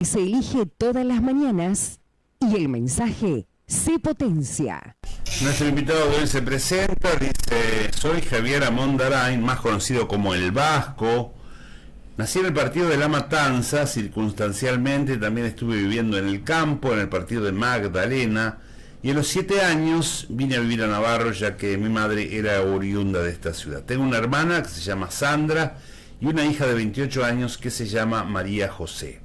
Se elige todas las mañanas y el mensaje se potencia. Nuestro invitado de hoy se presenta, dice: soy Javier Amondarain, más conocido como El Vasco. Nací en el partido de La Matanza, circunstancialmente también estuve viviendo en el campo, en el partido de Magdalena, y a los 7 años vine a vivir a Navarro, ya que mi madre era oriunda de esta ciudad. Tengo una hermana que se llama Sandra y una hija de 28 años que se llama María José.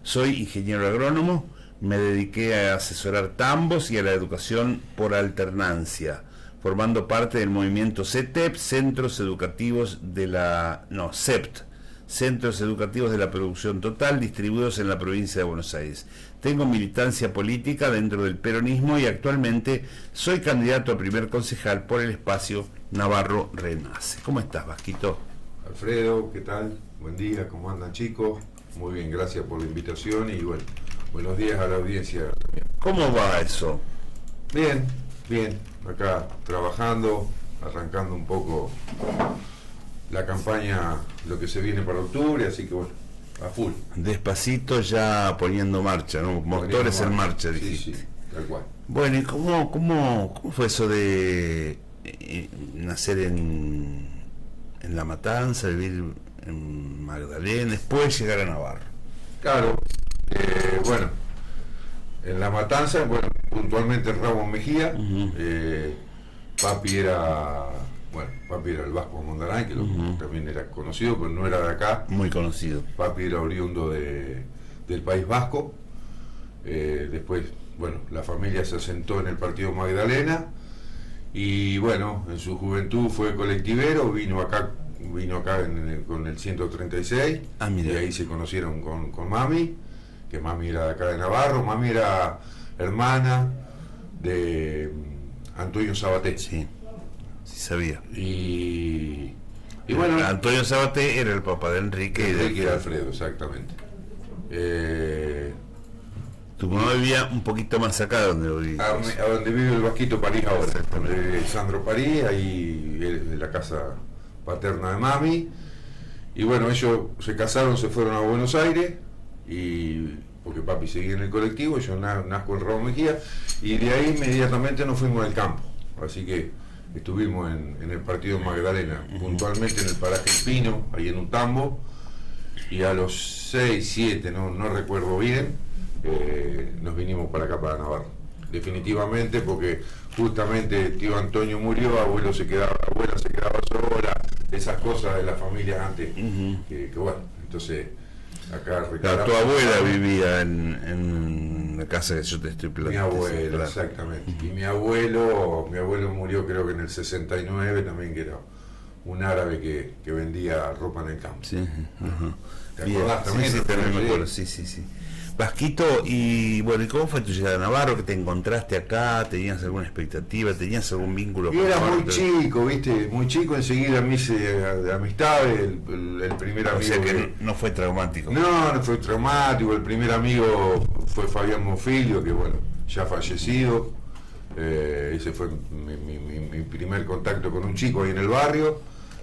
Soy ingeniero agrónomo, me dediqué a asesorar tambos y a la educación por alternancia, formando parte del movimiento CETEP, Centros Educativos de la... no, CEPT, Centros Educativos de la Producción Total, distribuidos en la provincia de Buenos Aires. Tengo militancia política dentro del peronismo y actualmente soy candidato a primer concejal por el espacio Navarro Renace. ¿Cómo estás, Vasquito? Alfredo, ¿qué tal? Buen día, ¿cómo andan, chicos? Muy bien, gracias por la invitación y bueno, buenos días a la audiencia también. ¿Cómo va eso? Bien, bien, acá trabajando, arrancando un poco la campaña, lo que se viene para octubre, así que bueno, a full. Despacito ya poniendo marcha, ¿no? Motores en marcha, dijiste. Sí, tal cual. Bueno, ¿y cómo fue eso de nacer en La Matanza, vivir en Magdalena, después llegar a Navarro? Claro, bueno, en La Matanza, bueno, puntualmente en Ramos Mejía, papi era el Vasco Amondarain, que también era conocido, pero no era de acá. Muy conocido. Papi era oriundo del País Vasco. Después, bueno, la familia se asentó en el partido Magdalena y bueno, en su juventud fue colectivero, vino acá con el 136, y ahí se conocieron con Mami, que Mami era de acá de Navarro. Mami era hermana de Antonio Sabaté. Sí, sí sabía. Y bueno, Antonio Sabaté era el papá de Enrique y de Alfredo, exactamente. Tu mamá vivía un poquito más acá donde vivía. A donde vive el Vasquito París ahora, donde vive Sandro París, ahí de la casa paterna de Mami. Y bueno, ellos se casaron, se fueron a Buenos Aires, y porque papi seguía en el colectivo, yo nazco en Ramos Mejía, y de ahí inmediatamente nos fuimos al campo. Así que estuvimos en el partido Magdalena, puntualmente en el paraje Pino, ahí en un tambo, y a los 6, 7, no recuerdo bien, nos vinimos para acá, para Navarro. Definitivamente, porque justamente tío Antonio murió, abuela se quedaba sola, esas cosas de las familias antes, que bueno, entonces acá claro, tu abuela vivía en la casa que yo te estoy planteando. Mi abuela, claro. Exactamente. Y mi abuelo murió creo que en el 69 también, que era un árabe que vendía ropa en el campo. Sí, ¿Te acordás también? Sí, también me acuerdo, sí. Vasquito, y bueno, ¿y cómo fue tu llegada a Navarro? ¿Que te encontraste acá? ¿Tenías alguna expectativa? ¿Tenías algún vínculo? Y era muy chico, ¿viste? Muy chico, enseguida me hice de amistades, el primer amigo. O sea que no fue traumático. No fue traumático. El primer amigo fue Fabián Monfilio, que bueno, ya fallecido. Ese fue mi primer contacto con un chico ahí en el barrio.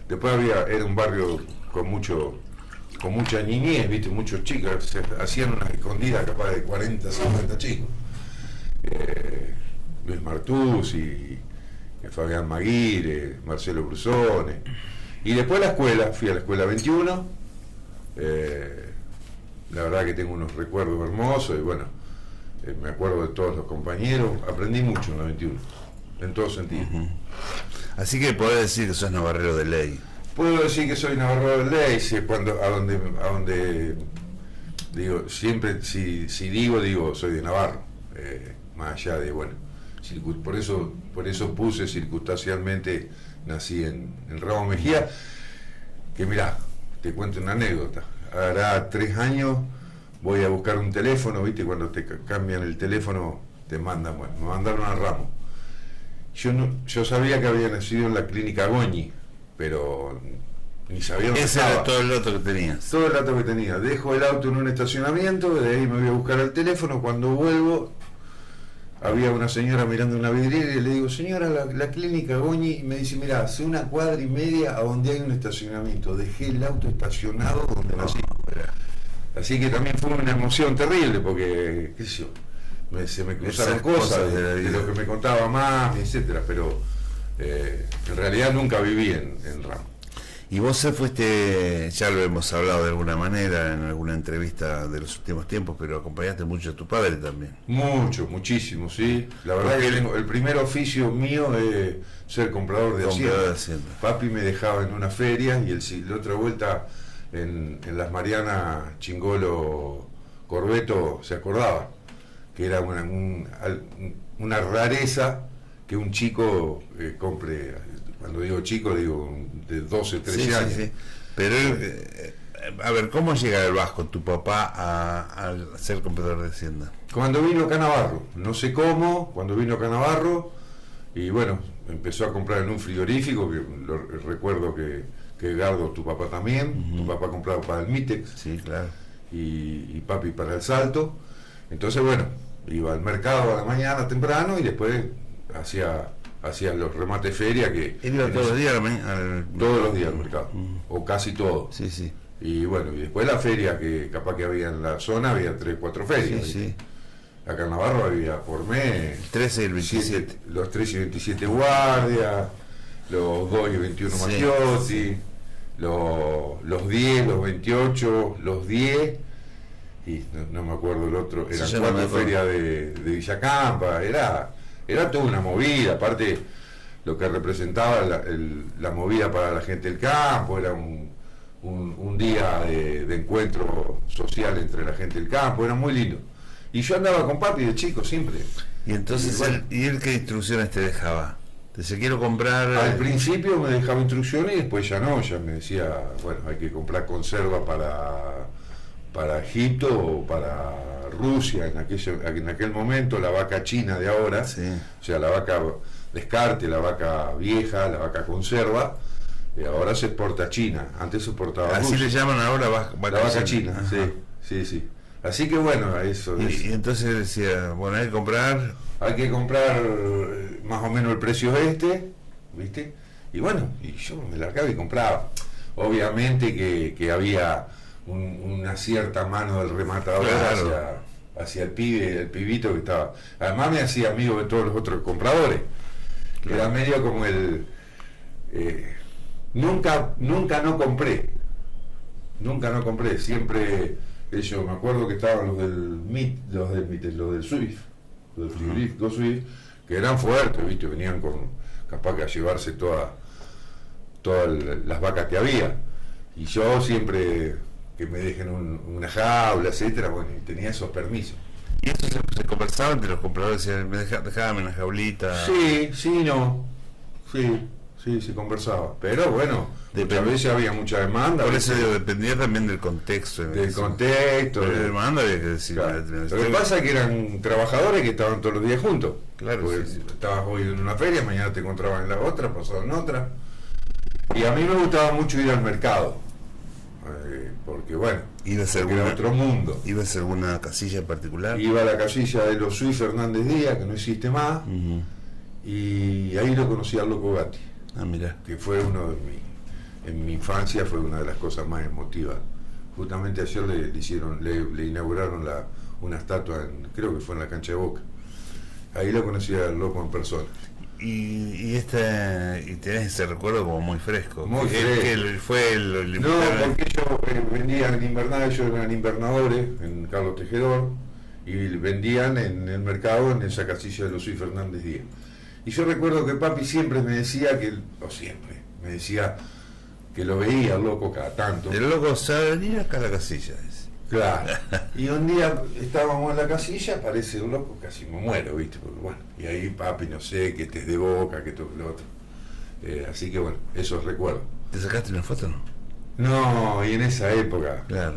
Después era un barrio con mucha niñez, ¿viste? Muchos chicos, se hacían unas escondidas capaz de 40, 50 chicos. Luis Martuzzi, Fabián Maguire, Marcelo Brusone. Y después fui a la escuela 21. La verdad que tengo unos recuerdos hermosos y bueno, me acuerdo de todos los compañeros. Aprendí mucho en la 21, en todo sentido. Así que podés decir que sos navarrero de ley. Puedo decir que soy navarrero de ley, a donde digo, siempre si digo soy de Navarro, más allá de, bueno, por eso puse circunstancialmente, nací en Ramos Mejía, que mirá, te cuento una anécdota. Hará 3 años voy a buscar un teléfono, ¿viste? Cuando te cambian el teléfono te mandan, bueno, me mandaron a Ramos. Yo sabía que había nacido en la clínica Goñi, pero ni sabía dónde ese estaba. Era todo el dato que tenías. Todo el dato que tenía. Dejo el auto en un estacionamiento, de ahí me voy a buscar el teléfono. Cuando vuelvo, había una señora mirando una vidriera y le digo: señora, la clínica Goñi. Y me dice: mira, hace 1,5 cuadras a donde hay un estacionamiento. Dejé el auto estacionado donde nací. Así que también fue una emoción terrible, porque, qué sé yo, se me cruzaron Esas cosas de la de vida. lo que me contaba más, etcétera, pero en realidad nunca viví en RAM. Y vos fuiste, ya lo hemos hablado de alguna manera en alguna entrevista de los últimos tiempos, pero acompañaste mucho a tu padre también. Mucho, muchísimo, sí. La verdad que el primer oficio mío es ser comprador de Hacienda. Papi me dejaba en una feria y la otra vuelta en las Marianas, Chingolo, Corbeto, se acordaba que era una rareza que un chico compre. Cuando digo chico, digo de 12, 13 años. Sí. Pero, a ver, ¿cómo llega el Vasco, tu papá, a ser comprador de Hacienda? Cuando vino Canavarro, no sé cómo, cuando vino Canavarro, y bueno, empezó a comprar en un frigorífico, que recuerdo que Edgardo, tu papá también, tu papá compraba para el Mitex, sí, claro, y papi para el Salto. Entonces, bueno, iba al mercado a la mañana temprano y después hacía los remates feria que... Él iba todos los días todos los días al mercado, o casi todos. Sí, sí. Y bueno, y después la feria que capaz que había en la zona, había 3, 4 ferias. Sí, sí. Acá en Navarro había por mes... El 13 y el 27. Los 13 y 27 guardias, los 2 y 21 Machiotti, los 10, los 28, los 10... y no me acuerdo el otro, eran 4 ferias de Villacampa, era toda una movida, aparte lo que representaba la movida para la gente del campo, era un día de encuentro social entre la gente del campo, era muy lindo. Y yo andaba con papi de chico siempre. Y entonces, ¿y él qué instrucciones te dejaba? Dice, quiero comprar... Al principio me dejaba instrucciones y después ya no, ya me decía, bueno, hay que comprar conserva para Egipto o para Rusia en aquel momento, la vaca china de ahora, sí. O sea, la vaca descarte, la vaca vieja, la vaca conserva, ahora se exporta a China, antes se exportaba a Rusia. Así le llaman ahora la vaca china, sí. Así que bueno, eso y entonces decía, bueno, hay que comprar más o menos el precio ¿viste? Y bueno, y yo me largaba y compraba. Obviamente que había una cierta mano del rematador, claro, hacia el pibito que estaba. Además me hacía amigo de todos los otros compradores, que era medio como nunca no compré, siempre ellos, me acuerdo que estaban los del Swift, los del frigorífico Swift, que eran fuertes, ¿viste? Venían capaz que a llevarse todas las vacas que había, y yo siempre que me dejen una jaula, etcétera, bueno, y tenía esos permisos. ¿Y eso se conversaba entre los compradores? Decían, dejame una jaulita. Sí, se conversaba, pero bueno, muchas veces había mucha demanda. Por eso dependía también del contexto. Pero demanda había que decir. Claro. Lo que pasa es que eran trabajadores que estaban todos los días juntos. Claro, sí. Estabas hoy en una feria, mañana te encontrabas en la otra, pasado en otra. Y a mí me gustaba mucho ir al mercado, porque bueno, era otro mundo. ¿Ibas a alguna casilla en particular? Iba a la casilla de los Suiz Fernández Díaz, que no existe más, y ahí lo conocí al Loco Gatti. Ah, mira. Que fue en mi infancia fue una de las cosas más emotivas. Justamente ayer le inauguraron una estatua, creo que fue en la cancha de Boca. Ahí lo conocí al Loco en persona. Y tenés ese recuerdo como muy fresco. Muy fresco. No, porque ellos vendían en invernador, ellos eran invernadores en Carlos Tejedor, y vendían en el mercado en esa casilla de los Suiz Fernández Díaz. Y yo recuerdo que papi siempre me decía que lo veía el Loco cada tanto. El Loco sabe venir acá a la casilla. Claro. Y un día estábamos en la casilla, aparece un Loco, casi me muero, ¿viste? Porque, bueno, y ahí papi, no sé, que es de Boca, que todo lo otro. Así que bueno, esos recuerdos. ¿Te sacaste una foto, no? No, y en esa época. Claro.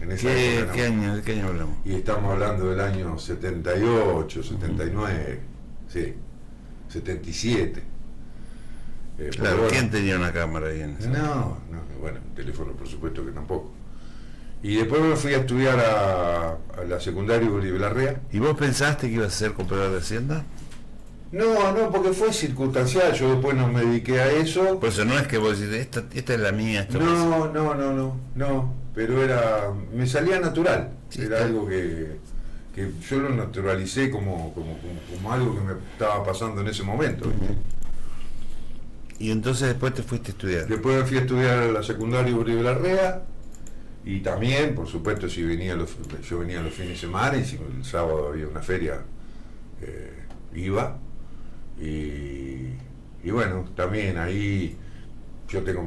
En esa época. ¿De qué año hablamos? Y estamos hablando del año 78, 79, sí, 77. Claro, bueno, ¿quién tenía una cámara ahí en esa? No, bueno, teléfono por supuesto que tampoco. Y después me fui a estudiar a la secundaria Bolívar Larrea. ¿Y vos pensaste que ibas a ser comprador de Hacienda? No, porque fue circunstancial, yo después no me dediqué a eso. Por eso no es que vos decís, esta es la mía. No, pero me salía natural, Sí, era algo que yo lo naturalicé como algo que me estaba pasando en ese momento. Y entonces después te fuiste a estudiar. Después me fui a estudiar a la secundaria Uribe Larrea, y también, por supuesto, yo venía los fines de semana, y si el sábado había una feria, iba. Y bueno, también ahí yo tengo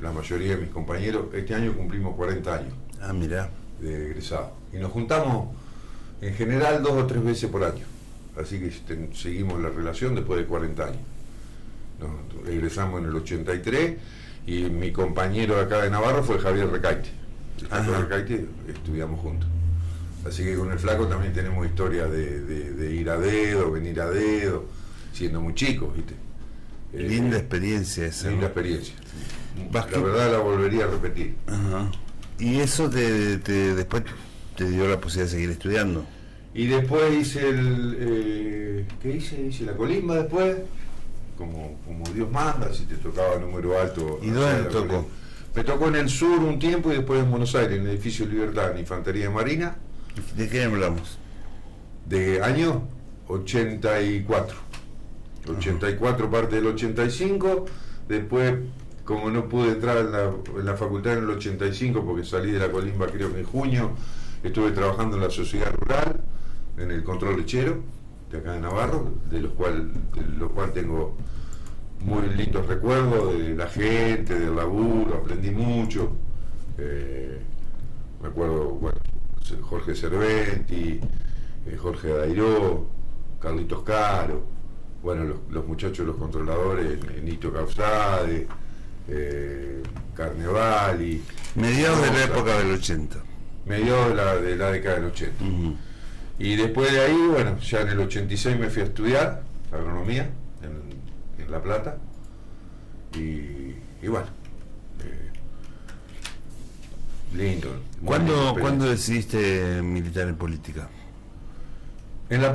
la mayoría de mis compañeros. Este año cumplimos 40 años Ah, mirá. de egresado, y nos juntamos en general 2 o 3 veces por año, así que seguimos la relación después de 40 años. Nos egresamos en el 83, y mi compañero de acá de Navarro fue Javier Recaite. Javier Recaite, estudiamos juntos, así que con el flaco también tenemos historias de ir a dedo, venir a dedo, siendo muy chicos, ¿viste? Linda experiencia esa. Linda ¿no? experiencia. Vas La que- verdad la volvería a repetir. Ajá. Y eso después te dio la posibilidad de seguir estudiando. Y después hice ¿qué hice? Hice la colimba después, como Dios manda, si te tocaba número alto. ¿Y no dónde sé, la tocó? colimba. Me tocó en el sur un tiempo, y después en Buenos Aires, en el edificio Libertad, en Infantería de Marina, ¿De qué hablamos? de año 84. 84 parte del 85, después, como no pude entrar en la facultad en el 85 porque salí de la colimba creo que en junio, estuve trabajando en la sociedad rural, en el control lechero de acá de Navarro, de lo cual tengo muy lindos recuerdos de la gente, del laburo, aprendí mucho. Me acuerdo, bueno, Jorge Cerventi, Jorge Dairó, Carlitos Caro, bueno, los muchachos, los controladores, Nito Causade, Carnevali. Mediados de la Rosa, época del 80. mediados de la década del 80. Ujú. Y después de ahí, bueno, ya en el 86 me fui a estudiar agronomía en La Plata. Y bueno, lindo. buena experiencia. ¿Cuándo decidiste militar en política? En La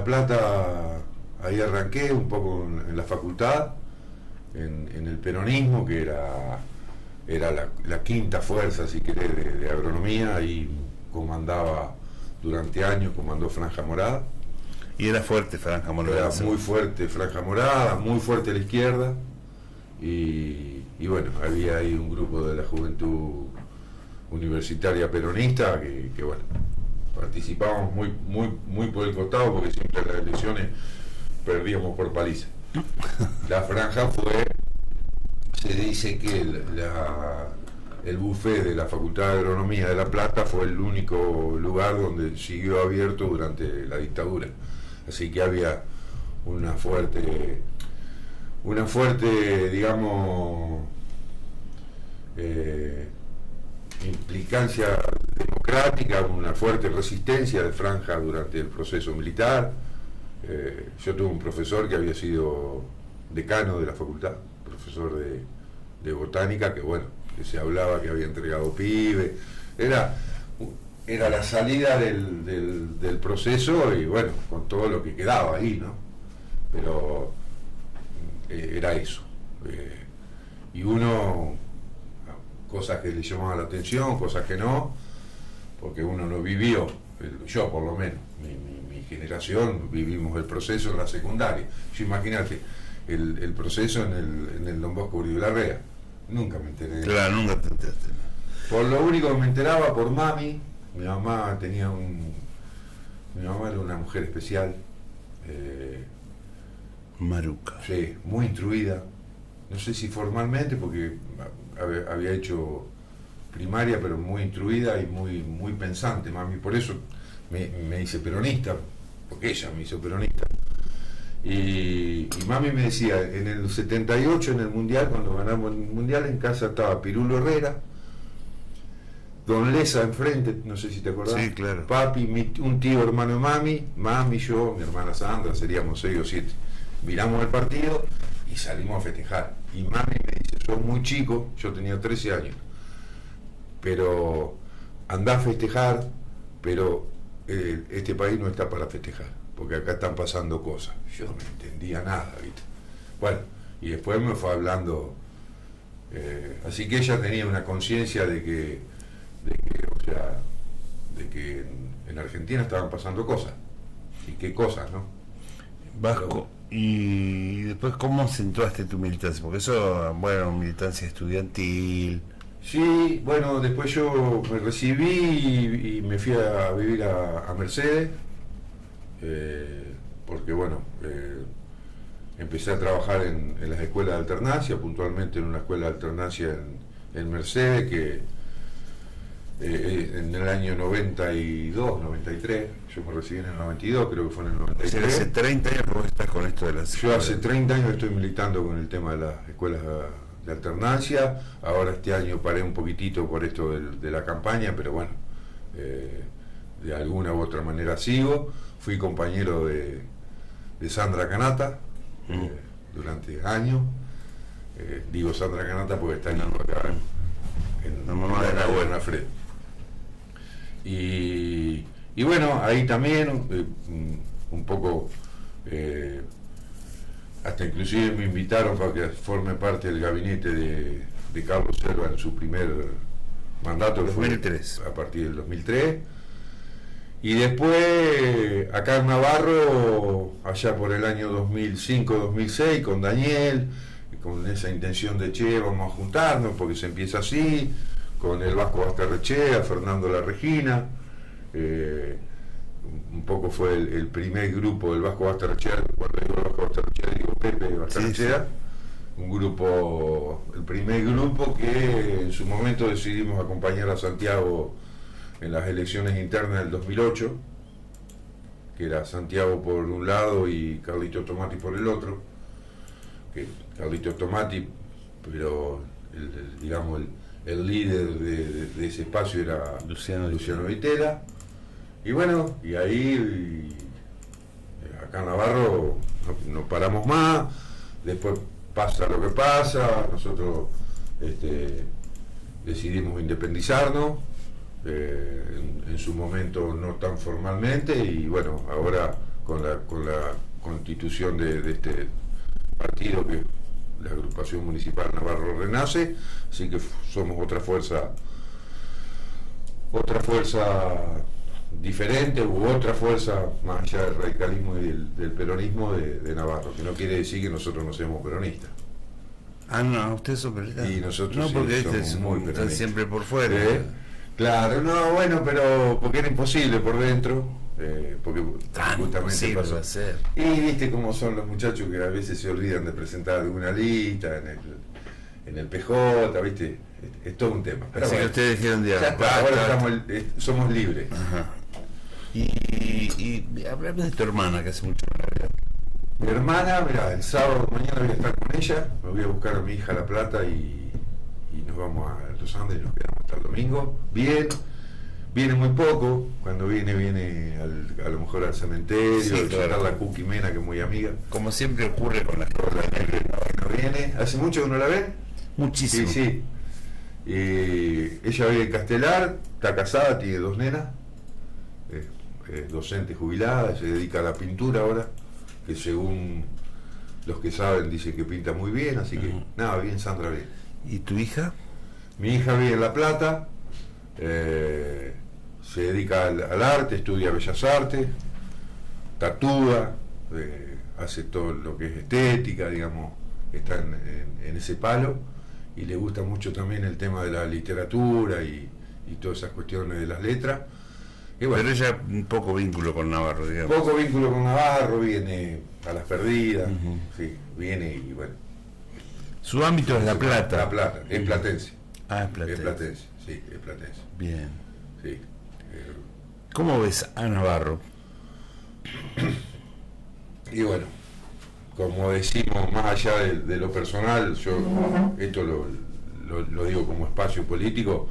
Plata, ahí arranqué un poco en la facultad, en el peronismo, que era la quinta fuerza, si querés, de agronomía. Ahí durante años comandó Franja Morada. Y era fuerte Franja Morada. Era muy fuerte Franja Morada, muy fuerte la izquierda, y bueno, había ahí un grupo de la juventud universitaria peronista que bueno, participábamos muy por el costado, porque siempre en las elecciones perdíamos por paliza. La franja se dice que el buffet de la Facultad de Agronomía de La Plata fue el único lugar donde siguió abierto durante la dictadura. Así que había una fuerte, digamos, implicancia democrática, una fuerte resistencia de Franja durante el proceso militar. Yo tuve un profesor que había sido decano de la facultad, profesor de botánica, que bueno, que se hablaba que había entregado pibe. Era la salida del proceso, y bueno, con todo lo que quedaba ahí, ¿no? Pero era eso. Y uno, cosas que le llamaban la atención, cosas que no, porque uno no vivió, yo por lo menos, mi generación, vivimos el proceso en la secundaria. Yo, imagínate, el proceso en el Don Bosco Uribe Larrea, nunca me enteré. Claro, nunca te enteraste. Por lo único que me enteraba, por mami. Mi mamá era una mujer especial, Maruca. sí, muy instruida, no sé si formalmente, porque había hecho primaria, pero muy instruida y muy pensante, mami. Por eso me hice peronista, porque ella me hizo peronista. Y mami me decía, en el 78, en el Mundial, cuando ganamos el Mundial, en casa estaba Pirulo Herrera, Don Lesa enfrente, no sé si te acordás. Sí, claro. Papi, un tío hermano de mami, yo, mi hermana Sandra, seríamos 6 o 7. Miramos el partido y salimos a festejar. Y mami me dice, sos muy chico, yo tenía 13 años, pero andá a festejar, pero este país no está para festejar, porque acá están pasando cosas. Yo no entendía nada, ¿viste? Bueno, y después me fue hablando Así que ella tenía una conciencia o sea, de que en Argentina estaban pasando cosas. Y qué cosas, ¿no? Vasco, y después, ¿cómo acentuaste tu militancia? Porque eso, bueno, militancia estudiantil. Sí, bueno, después yo me recibí y me fui a vivir a Mercedes, porque bueno, empecé a trabajar en las escuelas de alternancia, puntualmente en una escuela de alternancia en Mercedes, que en el año 92, 93, yo me recibí en el 92, creo que fue en el 93. Hace 30 años que vos estás con esto de las Yo escuelas. hace 30 años estoy militando con el tema de las escuelas de alternancia. Ahora este año paré un poquitito por esto de la campaña, pero bueno, de alguna u otra manera sigo. Fui compañero de Sandra Canata durante años. Digo Sandra Canata porque está acá en la mamá de la abuela Fred. Y bueno, ahí también un poco, hasta inclusive me invitaron para que forme parte del gabinete de Carlos Selva en su primer mandato, que 2003. fue a partir del 2003. Y después, acá en Navarro, allá por el año 2005-2006, con Daniel, con esa intención de, vamos a juntarnos, porque se empieza así, con el Vasco Basterrechea, Fernando La Regina, un poco fue el primer grupo del Vasco Basterrechea, cuando digo el Vasco Basterrechea digo Pepe Basterrechea, sí. Un grupo, el primer grupo que en su momento decidimos acompañar a Santiago en las elecciones internas del 2008, que era Santiago por un lado y Carlito Tomati por el otro, que Carlito Tomati, pero digamos el líder de ese espacio era Luciano Vitela. Y bueno, y ahí acá en Navarro no paramos más, después pasa lo que pasa, nosotros decidimos independizarnos, en su momento no tan formalmente, y bueno, ahora con la constitución de este partido, que la agrupación municipal Navarro Renace, así que somos otra fuerza diferente, u otra fuerza más allá del radicalismo y del peronismo de Navarro, que no quiere decir que nosotros no seamos peronistas. Ah, no, ustedes son peronistas. Y nosotros no, sí, porque somos muy están peronistas. siempre por fuera. Claro, no, bueno, pero porque era imposible por dentro, porque justamente pasó. Va a ser. Y viste cómo son los muchachos que a veces se olvidan de presentar alguna lista en el PJ, viste, es todo un tema. Pero así bueno, que ustedes dijeron ya está, ahora somos libres. Ajá. Y hablame de tu hermana, que hace mucho que no la veo. Mi hermana, mirá, el sábado mañana voy a estar con ella, me voy a buscar a mi hija a La Plata y nos vamos a Los Andes y nos quedamos hasta el domingo. Bien, viene muy poco, cuando viene a lo mejor al cementerio, sí, a visitar claro. la Cookie Mena, que es muy amiga. Como siempre ocurre con las cosas Que no viene. ¿Hace mucho que no la ven? muchísimo. Sí. Ella vive en Castelar, está casada, tiene 2 nenas, docente jubilada, se dedica a la pintura ahora, que según los que saben dicen que pinta muy bien, así que nada, bien Sandra, bien. ¿Y tu hija? Mi hija vive en La Plata, se dedica al arte, estudia Bellas Artes, tatúa, hace todo lo que es estética, digamos, está en ese palo, y le gusta mucho también el tema de la literatura y todas esas cuestiones de las letras. Y bueno, pero ella un poco vínculo con Navarro, digamos. poco vínculo con Navarro, viene a Las Perdidas, sí, viene y bueno. Su ámbito es La Plata. La Plata, es platense. Ah, es platense. Es platense, sí, es platense. Bien. Sí. ¿Cómo ves a Navarro? Y bueno, como decimos, más allá de lo personal, yo esto lo digo como espacio político,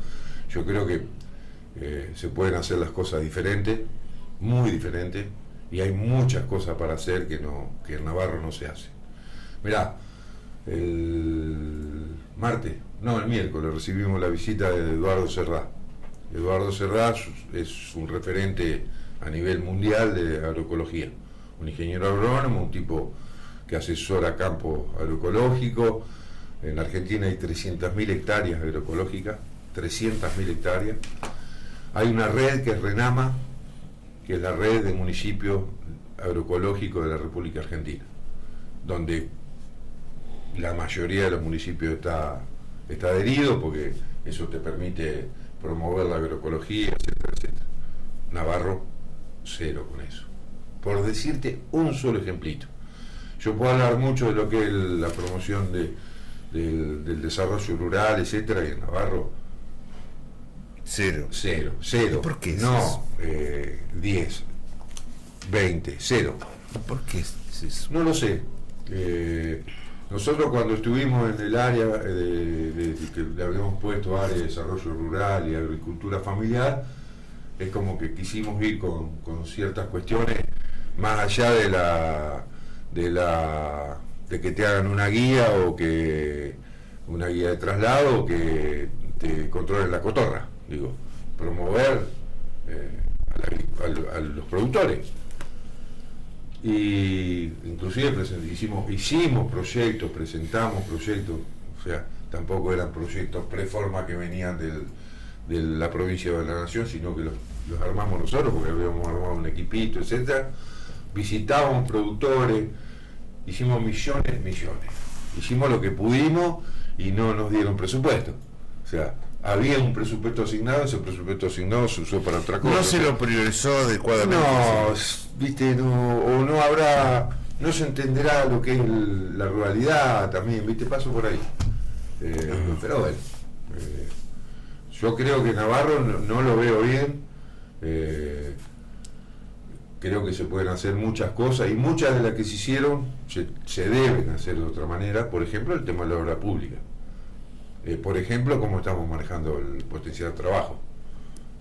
yo creo que se pueden hacer las cosas diferentes, muy diferentes, y hay muchas cosas para hacer que en Navarro no se hace. Mirá, el miércoles recibimos la visita de Eduardo Serrá. Eduardo Serrá es un referente a nivel mundial de agroecología, un ingeniero agrónomo, un tipo que asesora campo agroecológico, En Argentina hay 300.000 hectáreas agroecológicas, 300.000 hectáreas. Hay una red que es RENAMA, que es la red de municipios agroecológicos de la República Argentina, donde la mayoría de los municipios está adherido, porque eso te permite promover la agroecología, etcétera, etcétera. Navarro, cero con eso. Por decirte un solo ejemplito. Yo puedo hablar mucho de lo que es la promoción del desarrollo rural, etcétera, y en Navarro Cero. Cero. ¿Por qué es no, eso? 10, 20, cero. ¿Por qué es eso? No lo sé. Nosotros cuando estuvimos en el área que le habíamos puesto área de desarrollo rural y agricultura familiar, es como que quisimos ir con ciertas cuestiones más allá de que te hagan una guía o que una guía de traslado o que te controlen la cotorra, digo, promover a los productores. Y inclusive hicimos proyectos, presentamos proyectos, o sea, tampoco eran proyectos preforma que venían de la provincia de la Nación, sino que los armamos nosotros, porque habíamos armado un equipito, etcétera. Visitábamos productores, hicimos millones, hicimos lo que pudimos y no nos dieron presupuesto, o sea, había un presupuesto asignado, ese presupuesto asignado se usó para otra cosa. No se lo priorizó adecuadamente. No, viste, no se entenderá lo que es la ruralidad también, viste, paso por ahí. Pero bueno, yo creo que Navarro no lo veo bien. Creo que se pueden hacer muchas cosas y muchas de las que se hicieron se deben hacer de otra manera. Por ejemplo, el tema de la obra pública. Por ejemplo, cómo estamos manejando el potencial de trabajo.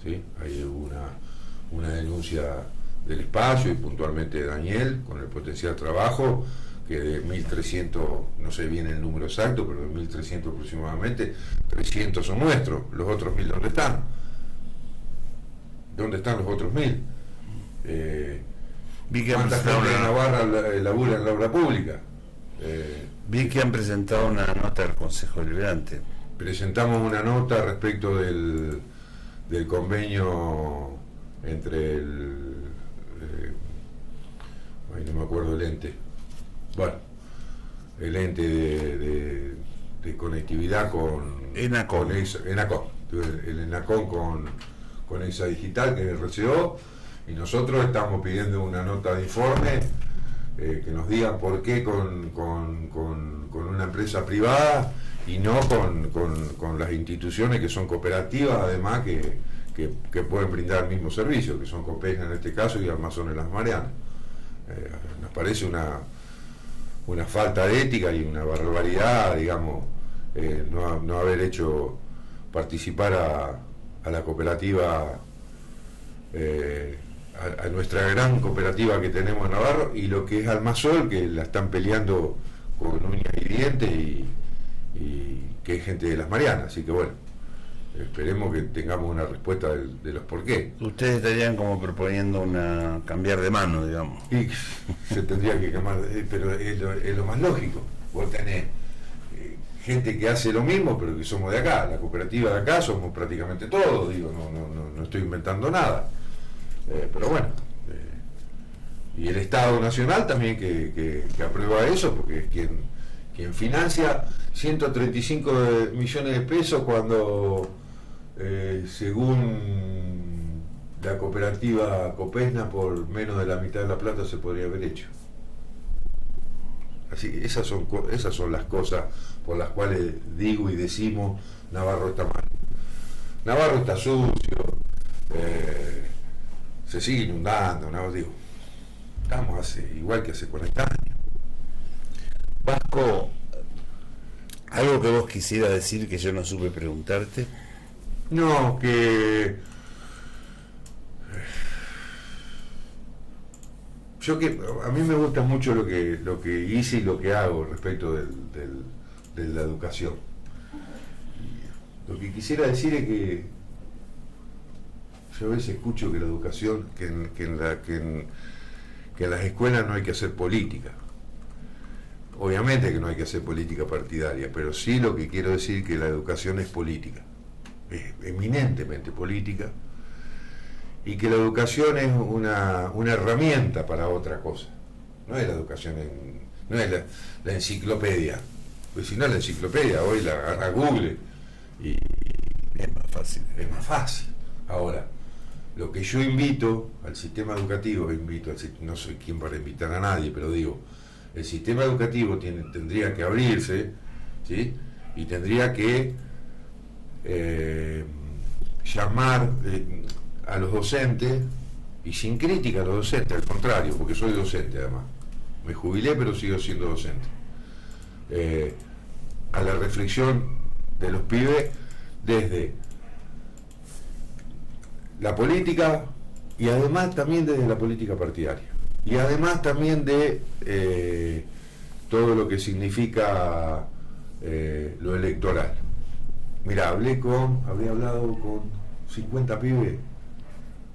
¿Sí? Hay una denuncia del espacio y puntualmente de Daniel con el potencial de trabajo, que de 1.300, no sé bien el número exacto, pero de 1.300 aproximadamente, 300 son nuestros. Los otros 1.000, ¿dónde están? ¿Dónde están los otros 1.000? ¿Cuánta gente de Navarra labura en la obra pública? Vi que han presentado una nota al Consejo Deliberante. Presentamos una nota respecto del convenio entre no me acuerdo el ente. Bueno, el ente de conectividad con ENACON. El ENACON con esa digital, que es el RCO, y nosotros estamos pidiendo una nota de informe que nos digan por qué con una empresa privada y no con las instituciones que son cooperativas, además que pueden brindar el mismo servicio, que son Copesna en este caso y Amazonas Las Marianas. Nos parece una falta de ética y una barbaridad, digamos, no haber hecho participar a la cooperativa, a nuestra gran cooperativa que tenemos en Navarro, y lo que es Almasol, que la están peleando con uñas y dientes y que es gente de Las Marianas. Así que bueno, esperemos que tengamos una respuesta de los por qué. Ustedes estarían como proponiendo cambiar de mano, digamos. Y se tendría que cambiar, pero es lo más lógico. Vos tenés gente que hace lo mismo, pero que somos de acá. La cooperativa de acá somos prácticamente todos, digo, no estoy inventando nada. Pero bueno, y el Estado Nacional también que aprueba eso, porque es quien financia 135 millones de pesos cuando según la cooperativa Copesna por menos de la mitad de la plata se podría haber hecho. Así que esas son las cosas por las cuales digo y decimos Navarro está mal. Navarro está sucio, se sigue inundando, ¿no? Digo, estamos igual que hace 40 años. Vasco, ¿algo que vos quisieras decir que yo no supe preguntarte? No, que a mí me gusta mucho lo que hice y lo que hago respecto de la educación. Lo que quisiera decir es que yo a veces escucho que la educación, que en las escuelas no hay que hacer política. obviamente que no hay que hacer política partidaria, pero sí lo que quiero decir que la educación es política, es eminentemente política, y que la educación es una herramienta para otra cosa. No es la educación, no es la enciclopedia, pues si no, la enciclopedia hoy la agarra Google y Es más fácil. es más fácil. Ahora, lo que yo invito al sistema educativo, no soy quien para invitar a nadie, pero digo, el sistema educativo tendría que abrirse, ¿sí? Y tendría que llamar a los docentes, y sin crítica a los docentes, al contrario, porque soy docente además. Me jubilé, pero sigo siendo docente. A la reflexión de los pibes desde la política y además también desde la política partidaria. Y además también de todo lo que significa lo electoral. Mira, habría hablado con 50 pibes,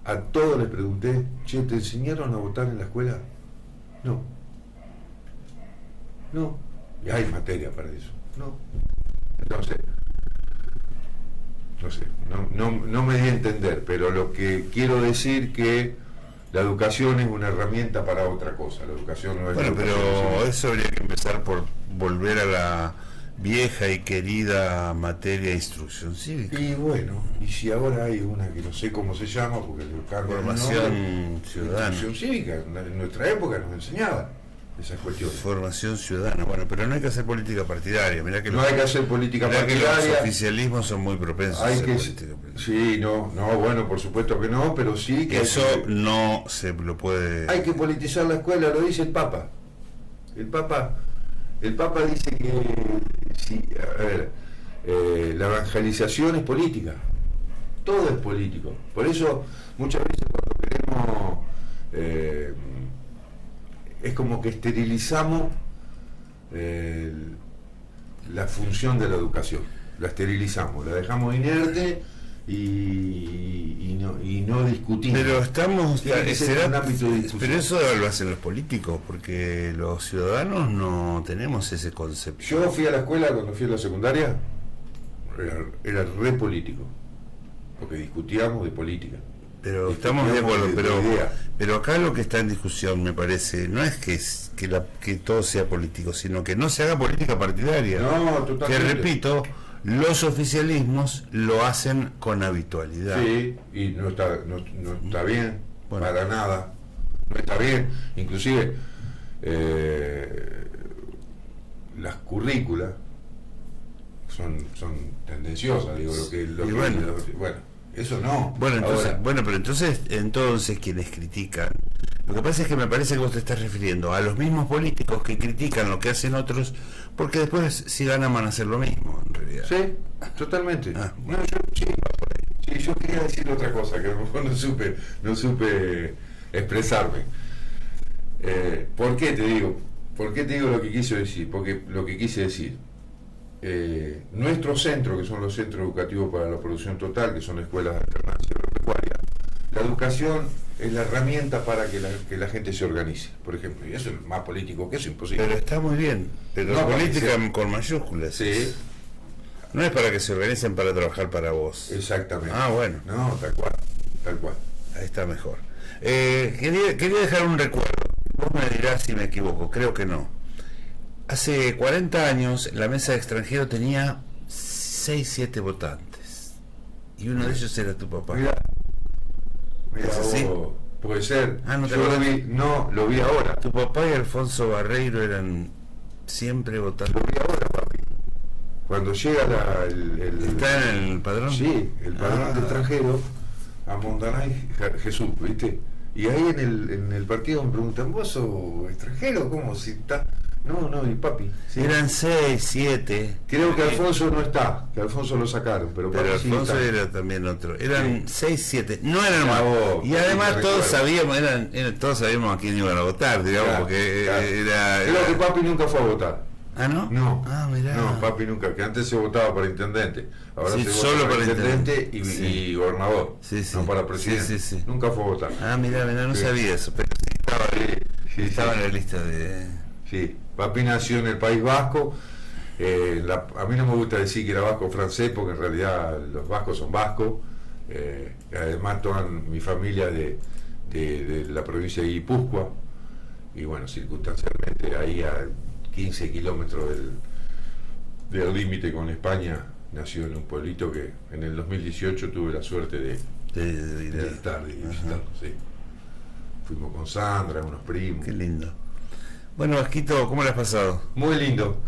a todos les pregunté, che, ¿te enseñaron a votar en la escuela? No. Y hay materia para eso. No. Entonces, no sé, no me di a entender, pero lo que quiero decir que la educación es una herramienta para otra cosa. La educación no es... Bueno, pero eso habría que empezar por volver a la vieja y querida materia de instrucción cívica. Y bueno, y si ahora hay una que no sé cómo se llama, porque el cargo Formación ciudadana. Instrucción cívica, en nuestra época nos enseñaba esas cuestiones. Formación ciudadana. Bueno, pero no hay que hacer política partidaria. Mirá que No hay que hacer política mirá que partidaria. los oficialismos son muy propensos a Hay hacer que, política partidaria. sí, no, bueno, por supuesto que no, pero sí que Eso no se lo puede... hay que politizar la escuela, lo dice el Papa. El Papa dice que sí, a ver, la evangelización es política, todo es político. Por eso muchas veces cuando queremos es como que esterilizamos la función de la educación, la esterilizamos, la dejamos inerte y no discutimos. Pero estamos... Tiene que ser un ámbito de discusión. Pero eso lo hacen los políticos, porque los ciudadanos no tenemos ese concepto. Yo fui a la escuela cuando fui a la secundaria, era re político, porque discutíamos de política. Pero estamos de acuerdo, de idea. pero acá lo que está en discusión, me parece, no es que todo sea político, sino que no se haga política partidaria. No, totalmente. Que repito, los oficialismos lo hacen con habitualidad. Sí, y no está bien, Bueno. para nada, no está bien. Inclusive las currículas son tendenciosas, digo, bueno, eso no. Bueno, entonces, Ahora, pero entonces quienes critican, lo que pasa es que me parece que vos te estás refiriendo a los mismos políticos que critican lo que hacen otros, porque después si ganan van a hacer lo mismo, en realidad. sí, totalmente. Ah, No, yo quería decir otra cosa que a lo mejor no supe expresarme. ¿Por qué te digo lo que quise decir? Porque lo que quise decir, nuestros centros, que son los centros educativos para la producción total, que son escuelas de alternancia agropecuaria, la educación es la herramienta para que la gente se organice, por ejemplo, y eso es más político que eso, imposible. Pero está muy bien, pero No, política parece- con mayúsculas. Sí, No es para que se organicen para trabajar para vos. exactamente. Ah, bueno. No, tal cual. Ahí está mejor. Quería dejar un recuerdo. Vos me dirás si me equivoco, creo que no. Hace 40 años la mesa de extranjero tenía 6, 7 votantes. Y uno de ellos era tu papá. Mira, ¿Es así? vos, puede ser. Ah, ¿no te Yo acordás? lo vi ahora. Tu papá y Alfonso Barreiro eran siempre votantes. Lo vi ahora, papi. Cuando llega ¿Está en el padrón? Sí, el padrón de extranjero a Montanay Jesús, ¿viste? Y ahí en el partido me preguntan, ¿vos sos extranjero? ¿Cómo? Si está... No, y papi. Sí. Eran 6, 7. Creo que Alfonso no está, que Alfonso lo sacaron, pero Pero papi sí Alfonso está. era también otro. Eran Sí. 6, 7. No eran más. Bravo, Y además sí, todos recuerdo. sabíamos, todos sabíamos a quién iban a votar, digamos, Claro, porque claro. era... Creo que papi nunca fue a votar. ¿Ah, no? No, Ah, mirá. no, papi nunca, que antes se votaba para intendente, ahora Sí, se solo vota para para intendente intendente. y gobernador, Sí, sí. no para presidente. Sí, sí. Nunca fue a votar. Ah, mirá, no Sí. sabía eso, pero sí Sí, estaba sí. en la lista de... Sí, Papi nació en el País Vasco. A mí no me gusta decir que era vasco francés porque en realidad los vascos son vascos. Además toda mi familia de la provincia de Guipúzcoa. Y bueno, circunstancialmente ahí a 15 kilómetros del límite con España, nació en un pueblito que en el 2018 tuve la suerte de estar, de visitarlo, sí. Fuimos con Sandra, unos primos. Qué lindo. Bueno, Vasquito, ¿cómo le has pasado? Muy lindo,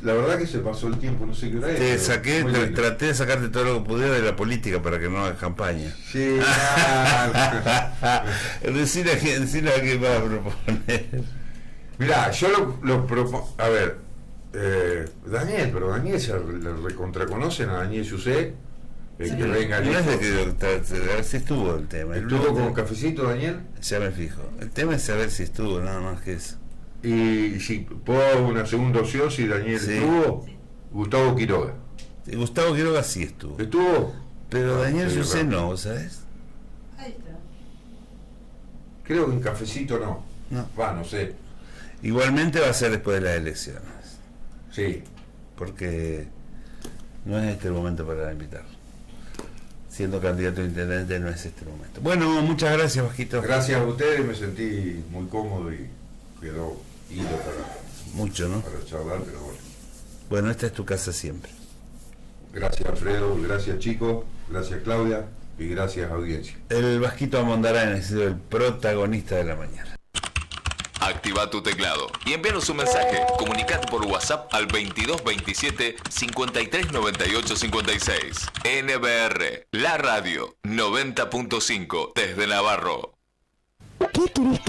la verdad que se pasó el tiempo, no sé qué hora es. Traté de sacarte todo lo que pudiera de la política para que no hagas campaña. Sí, Decir a qué vas a proponer. Mirá, yo lo propongo. A ver, Daniel se le recontraconocen a Daniel José, que venga no es de que si estuvo el tema. ¿Estuvo con un cafecito, Daniel? Ya me fijo. El tema es saber si estuvo, nada más que eso. Y si puedo una segunda opción, si Daniel estuvo, sí. Gustavo Quiroga. Gustavo Quiroga sí estuvo. ¿Estuvo? Pero Daniel José no, ¿sabes? Ahí está. Creo que un cafecito no. No sé. Igualmente va a ser después de las elecciones. Sí. Porque no es este el momento para invitar. Siendo candidato a intendente no es este el momento. Bueno, muchas gracias, Vasquito. Gracias a ustedes, me sentí muy cómodo y quedó hilo para charlar, pero bueno. Bueno, esta es tu casa siempre. Gracias, Alfredo, gracias, chicos, gracias, Claudia, y gracias, audiencia. El Vasquito Amondarán ha sido el protagonista de la mañana. Activa tu teclado y envíanos un mensaje. Comunicate por WhatsApp al 2227 53 98 56. NBR, la radio 90.5 desde Navarro. ¿Qué querés